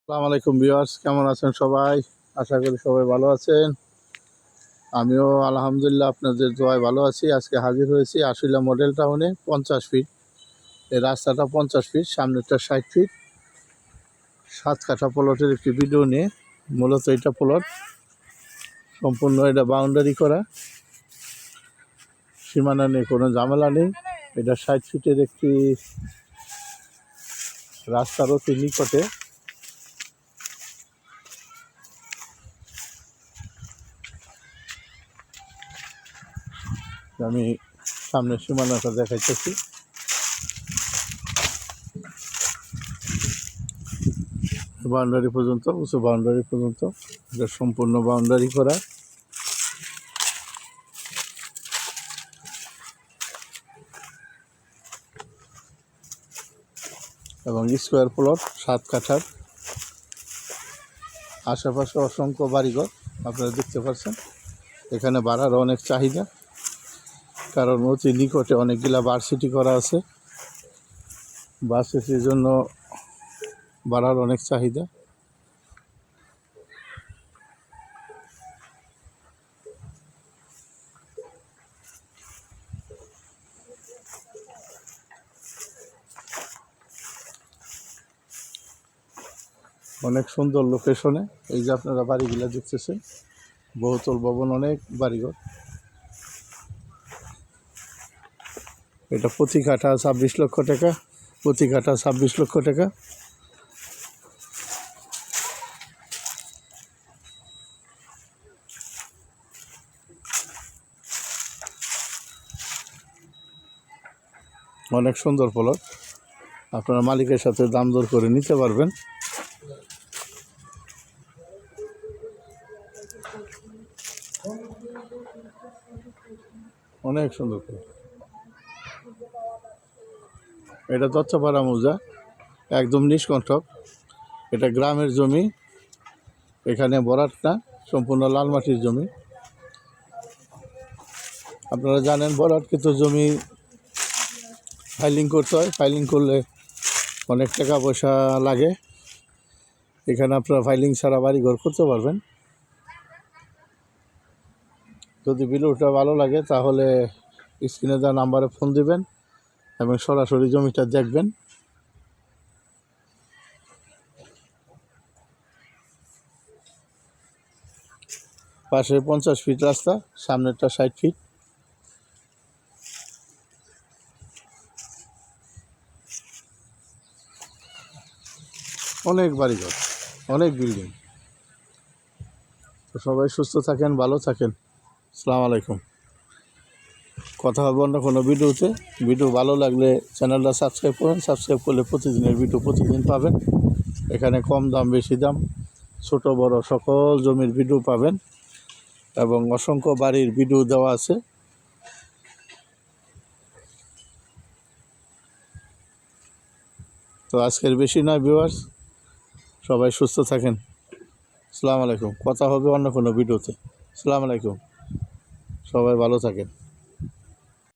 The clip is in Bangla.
আসসালামু আলাইকুম ভিউয়ার্স, কেমন আছেন সবাই? আশা করি সবাই ভালো আছেন। আমিও আলহামদুলিল্লাহ আপনাদের দোয়ায় ভালো আছি। আজকে হাজির হয়েছি আশুলিয়া মডেল টাউনে 50 ফিট। এই রাস্তাটা 50 ফিট, সামনেরটা 60 ফিট, 7 কাঠা প্লটের একটি ভিডিও নিয়ে। মূলত এটা প্লট সম্পূর্ণ এটা বাউন্ডারি করা, সীমানা নেই, কোনো ঝামেলা নেই। এটা 60 ফিটের একটি রাস্তার অতি নিকটে। আমি সামনের সীমানাটা দেখাইতেছি। বাউন্ডারি পর্যন্ত, উঁচু বাউন্ডারি পর্যন্ত এটা সম্পূর্ণ বাউন্ডারি করা। এবং স্কোয়ার প্লট 7 কাঠার, আশেপাশে অসংখ্য বাড়িঘর আপনারা দেখতে পাচ্ছেন। এখানে ভাড়ার অনেক চাহিদা, কারণ অতি নিকটে অনেকগুলা ভার্সিটি করা আছে। ভার্সিটির জন্য ভাড়ার অনেক চাহিদা। অনেক সুন্দর লোকেশনে এই যে আপনারা বাড়িগুলা দেখতেছেন, বহুতল ভবন, অনেক বাড়িঘর। এটা প্রতি কাঠা 26 লক্ষ টাকা, প্রতি কাঠা 26 লক্ষ টাকা। অনেক সুন্দর প্লট, আপনারা মালিকের সাথে দাম দর করে নিতে পারবেন। অনেক সুন্দর প্লট। এটা দত্তপাড়া মৌজা, একদম নিষ্কণ্টক। এটা গ্রামের জমি, এখানে বরাট না, সম্পূর্ণ লাল মাটির জমি। আপনারা জানেন বরাট কিন্তু জমি ফাইলিং করতে হয়, ফাইলিং করলে অনেক টাকা পয়সা লাগে। এখানে আপনারা ফাইলিং ছাড়া বাড়ি ঘর করতে পারবেন। যদি ভিডিওটা ভালো লাগে তাহলে স্ক্রিনে দেওয়া নাম্বারে ফোন দিবেন এবং সরাসরি জমিটা দেখবেন। পাশে 50 ফিট রাস্তা, সামনেরটা 60 ফিট। অনেক বাড়িঘর, অনেক বিল্ডিং। তো সবাই সুস্থ থাকেন, ভালো থাকেন। আসসালামু আলাইকুম। কথা হবে অন্য কোনো ভিডিওতে। ভিডিও ভালো লাগলে চ্যানেলটা সাবস্ক্রাইব করুন। সাবস্ক্রাইব করলে প্রতিদিনের ভিডিও প্রতিদিন পাবেন। এখানে কম দাম বেশি দাম, ছোট বড় সকল জমির ভিডিও পাবেন এবং অসংখ্য বাড়ির ভিডিও দেওয়া আছে। তো আজকের বেশি নয় ভিউয়ার্স, সবাই সুস্থ থাকেন। আসসালামু আলাইকুম। কথা হবে অন্য কোনো ভিডিওতে। আসসালামু আলাইকুম, সবাই ভালো থাকেন।